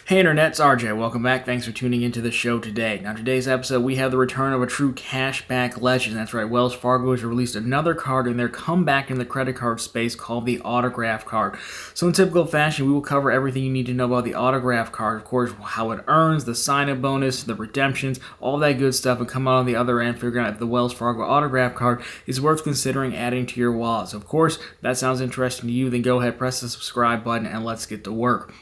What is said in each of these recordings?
Hey Internet, it's RJ. Welcome back. Thanks for tuning into the show today. Now, today's episode, we have the return of a true cashback legend. That's right, Wells Fargo has released another card in their comeback in the credit card space called the Autograph Card. So in typical fashion, we will cover everything you need to know about the Autograph Card. Of course, how it earns, the sign-up bonus, the redemptions, all that good stuff, and come out on the other end figuring out if the Wells Fargo Autograph Card is worth considering adding to your wallet. So of course, if that sounds interesting to you, then go ahead, press the subscribe button, and let's get to work.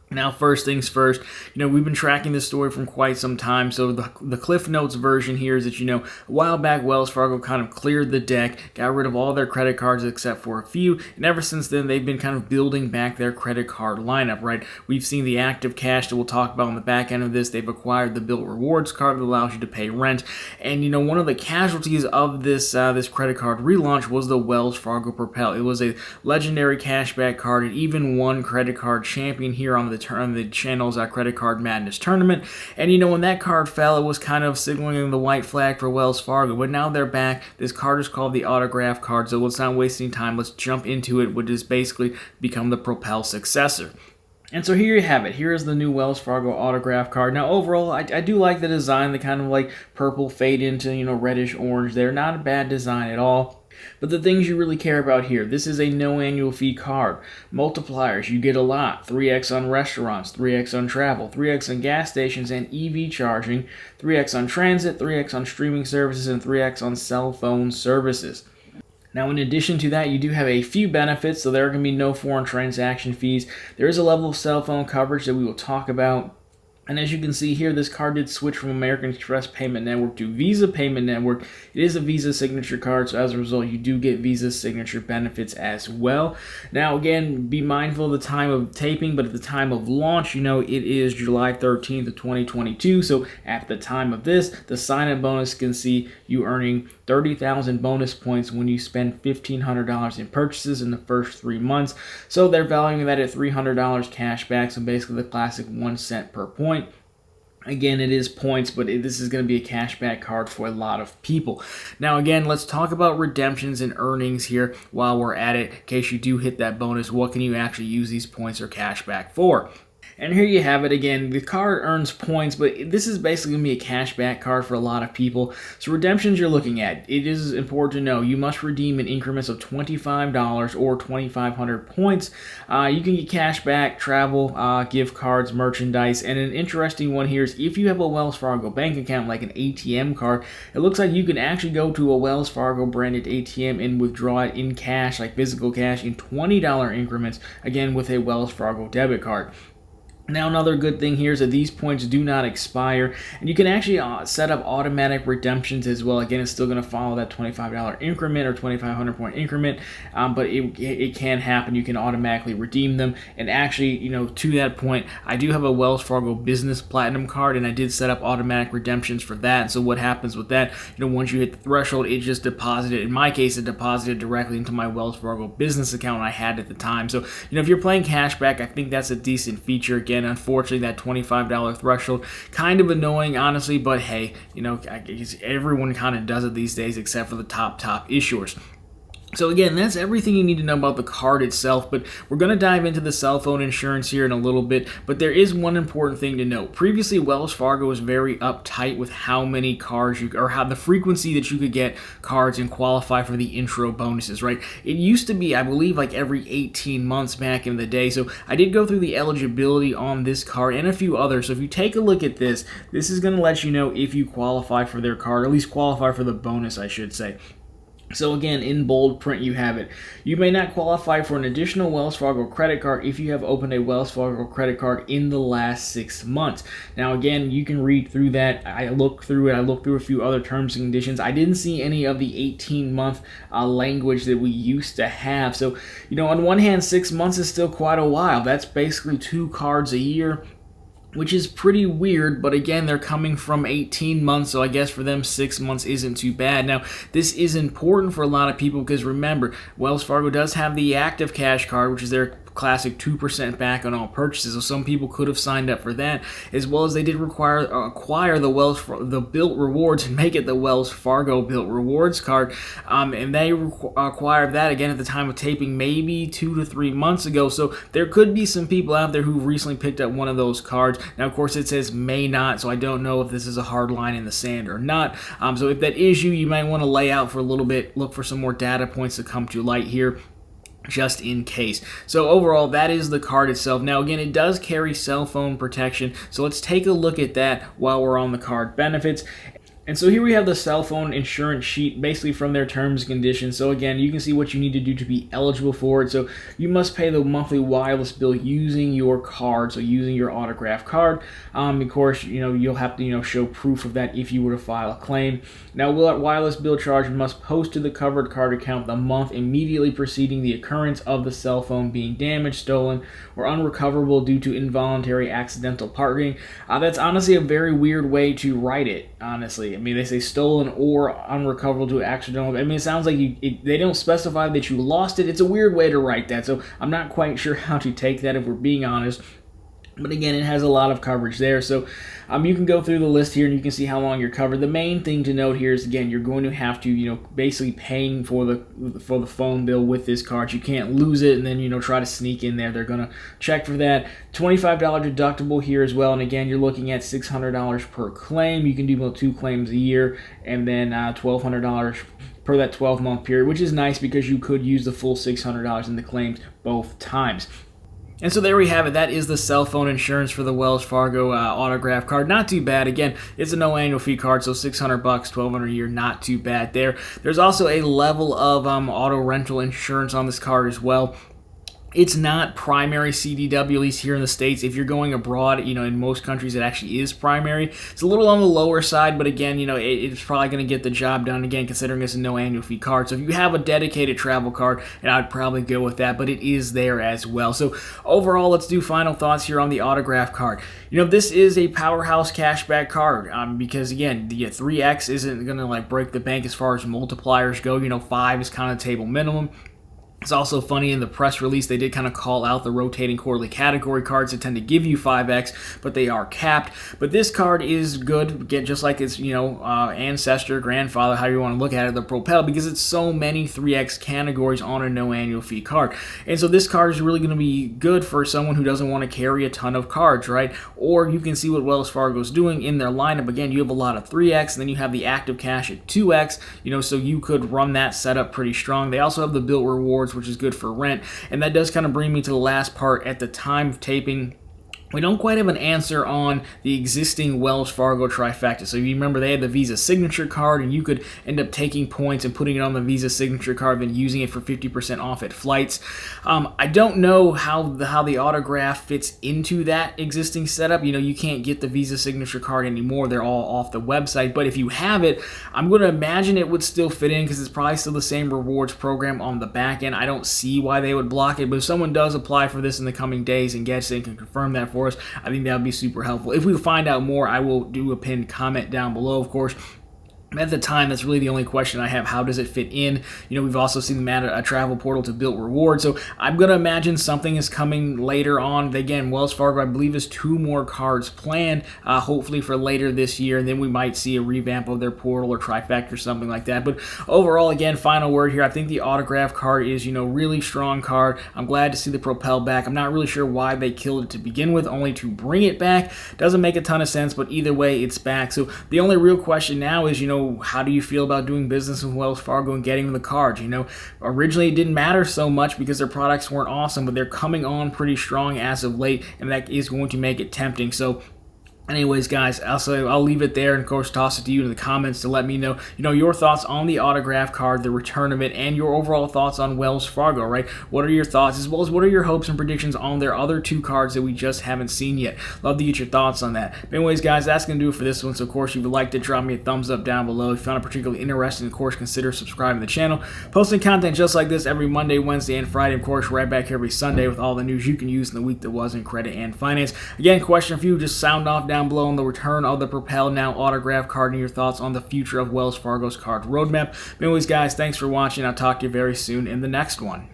Now, first things first, we've been tracking this story from quite some time, so the Cliff Notes version here is that, a while back, Wells Fargo kind of cleared the deck, got rid of all their credit cards except for a few, and ever since then, they've been kind of building back their credit card lineup, right? We've seen the Active Cash that we'll talk about on the back end of this. They've acquired the Bilt Rewards card that allows you to pay rent, and, one of the casualties of this credit card relaunch was the Wells Fargo Propel. It was a legendary cashback card, and even won credit card champion here on the channel's Credit Card Madness tournament. And when that card fell, it was kind of signaling the white flag for Wells Fargo. But now they're back. This card is called the Autograph Card, so let's not waste any time. Let's jump into it, which has basically become the Propel successor. And so here you have it. Here is the new Wells Fargo Autograph Card. Now, overall, I do like the design, the kind of like purple fade into, reddish orange there. Not a bad design at all. But the things you really care about here, this is a no annual fee card. Multipliers, you get a lot. 3x on restaurants, 3x on travel, 3x on gas stations and EV charging, 3x on transit, 3x on streaming services, and 3x on cell phone services. Now, in addition to that, you do have a few benefits, so there are going to be no foreign transaction fees. There is a level of cell phone coverage that we will talk about. And as you can see here, this card did switch from American Express Payment Network to Visa Payment Network. It is a Visa signature card, so as a result, you do get Visa signature benefits as well. Now, again, be mindful of the time of taping, but at the time of launch, it is July 13th of 2022. So at the time of this, the sign-up bonus can see you earning 30,000 bonus points when you spend $1,500 in purchases in the first 3 months. So they're valuing that at $300 cash back, so basically the classic 1 cent per point. Again, it is points, but this is going to be a cashback card for a lot of people. Now, again, let's talk about redemptions and earnings here while we're at it. In case you do hit that bonus, what can you actually use these points or cashback for? And here you have it again. The card earns points, but this is basically going to be a cashback card for a lot of people. So redemptions you're looking at, it is important to know you must redeem in increments of $25 or 2,500 points. You can get cashback, travel, gift cards, merchandise, and an interesting one here is if you have a Wells Fargo bank account like an ATM card, it looks like you can actually go to a Wells Fargo branded ATM and withdraw it in cash, like physical cash, in $20 increments, again with a Wells Fargo debit card. Now, another good thing here is that these points do not expire, and you can actually set up automatic redemptions as well. Again, it's still going to follow that $25 increment or 2,500 point increment, but it can happen. You can automatically redeem them, and actually, to that point, I do have a Wells Fargo Business Platinum card, and I did set up automatic redemptions for that. And so what happens with that, once you hit the threshold, it just deposited, in my case, it deposited directly into my Wells Fargo business account I had at the time. So, if you're playing cashback, I think that's a decent feature. Again, unfortunately, that $25 threshold, kind of annoying, honestly, but hey, I guess everyone kind of does it these days except for the top issuers. So again, that's everything you need to know about the card itself, but we're going to dive into the cell phone insurance here in a little bit, but there is one important thing to note. Previously, Wells Fargo was very uptight with how many cards or how the frequency that you could get cards and qualify for the intro bonuses, right? It used to be, I believe, like every 18 months back in the day, so I did go through the eligibility on this card and a few others, so if you take a look at this, this is going to let you know if you qualify for their card, or at least qualify for the bonus, I should say. So again, in bold print, you have it. You may not qualify for an additional Wells Fargo credit card if you have opened a Wells Fargo credit card in the last 6 months. Now again, you can read through that. I looked through it. I looked through a few other terms and conditions. I didn't see any of the 18-month language that we used to have. So, on one hand, 6 months is still quite a while. That's basically 2 cards a year, which is pretty weird, but again, they're coming from 18 months, so I guess for them 6 months isn't too bad. Now, this is important for a lot of people because remember, Wells Fargo does have the Active Cash card, which is their classic 2% back on all purchases. So some people could have signed up for that, as well as they did acquire the Built Rewards and make it the Wells Fargo Built Rewards card. And they acquired that again at the time of taping maybe 2 to 3 months ago. So there could be some people out there who recently picked up one of those cards. Now, of course, it says may not, so I don't know if this is a hard line in the sand or not. So if that is you might want to lay out for a little bit, look for some more data points to come to light here, just in case. So overall, that is the card itself. Now again, it does carry cell phone protection, so let's take a look at that while we're on the card benefits. And so here we have the cell phone insurance sheet, basically from their terms and conditions. So again, you can see what you need to do to be eligible for it. So you must pay the monthly wireless bill using your card, so using your autograph card. Of course, you'll have to show proof of that if you were to file a claim. Now, wireless bill charge must post to the covered card account the month immediately preceding the occurrence of the cell phone being damaged, stolen, or unrecoverable due to involuntary accidental parking. That's honestly a very weird way to write it, honestly. I mean, they say stolen or unrecoverable to accidental. I mean, it sounds like they don't specify that you lost it. It's a weird way to write that, so I'm not quite sure how to take that if we're being honest. But again, it has a lot of coverage there. So you can go through the list here and you can see how long you're covered. The main thing to note here is, again, you're going to have to, basically paying for the phone bill with this card. You can't lose it and then, try to sneak in there. They're going to check for that. $25 deductible here as well. And again, you're looking at $600 per claim. You can do about 2 claims a year, and then $1,200 per that 12-month period, which is nice because you could use the full $600 in the claims both times. And so there we have it. That is the cell phone insurance for the Wells Fargo autograph card. Not too bad. Again, it's a no annual fee card, so $600, $1,200 a year, not too bad there. There's also a level of auto rental insurance on this card as well. It's not primary CDW, at least here in the States. If you're going abroad, in most countries it actually is primary. It's a little on the lower side, but again, it's probably going to get the job done, again, considering it's a no annual fee card. So if you have a dedicated travel card, and I'd probably go with that, but it is there as well. So overall, let's do final thoughts here on the autograph card. This is a powerhouse cashback card because, again, the 3X isn't going to break the bank as far as multipliers go. 5 is kind of table minimum. It's also funny, in the press release, they did kind of call out the rotating quarterly category cards that tend to give you 5X, but they are capped. But this card is good, again, just like its, ancestor, grandfather, how you want to look at it, the Propel, because it's so many 3X categories on a no annual fee card. And so this card is really going to be good for someone who doesn't want to carry a ton of cards, right? Or you can see what Wells Fargo is doing in their lineup. Again, you have a lot of 3X, and then you have the active cash at 2X, so you could run that setup pretty strong. They also have the Built Rewards, which is good for rent. And that does kind of bring me to the last part. At the time of taping, we don't quite have an answer on the existing Wells Fargo trifecta. So you remember they had the Visa Signature card, and you could end up taking points and putting it on the Visa Signature card and using it for 50% off at flights. I don't know how the autograph fits into that existing setup. You can't get the Visa Signature card anymore. They're all off the website. But if you have it, I'm going to imagine it would still fit in because it's probably still the same rewards program on the back end. I don't see why they would block it. But if someone does apply for this in the coming days and gets it and can confirm that for us, I think that would be super helpful. If we find out more, I will do a pinned comment down below, of course. At the time, that's really the only question I have. How does it fit in? We've also seen them add a travel portal to Built Rewards. So I'm going to imagine something is coming later on. Again, Wells Fargo, I believe, has 2 more cards planned, hopefully for later this year. And then we might see a revamp of their portal or trifecta or something like that. But overall, again, final word here. I think the autograph card is, really strong card. I'm glad to see the Propel back. I'm not really sure why they killed it to begin with, only to bring it back. Doesn't make a ton of sense, but either way, it's back. So the only real question now is, how do you feel about doing business with Wells Fargo and getting the cards? Originally it didn't matter so much because their products weren't awesome, but they're coming on pretty strong as of late, and that is going to make it tempting. So anyways, guys, I'll leave it there, and of course toss it to you in the comments to let me know, your thoughts on the autograph card, the return of it, and your overall thoughts on Wells Fargo, right? What are your thoughts, as well as what are your hopes and predictions on their other 2 cards that we just haven't seen yet? Love to get your thoughts on that. But anyways, guys, that's going to do it for this one. So, of course, if you would like to drop me a thumbs up down below. If you found it particularly interesting, of course, consider subscribing to the channel. Posting content just like this every Monday, Wednesday, and Friday. Of course, right back here every Sunday with all the news you can use in the week that was in credit and finance. Again, question for you, just sound off down below on the return of the Propel Now autograph card and your thoughts on the future of Wells Fargo's card roadmap. But anyways, guys, thanks for watching. I'll talk to you very soon in the next one.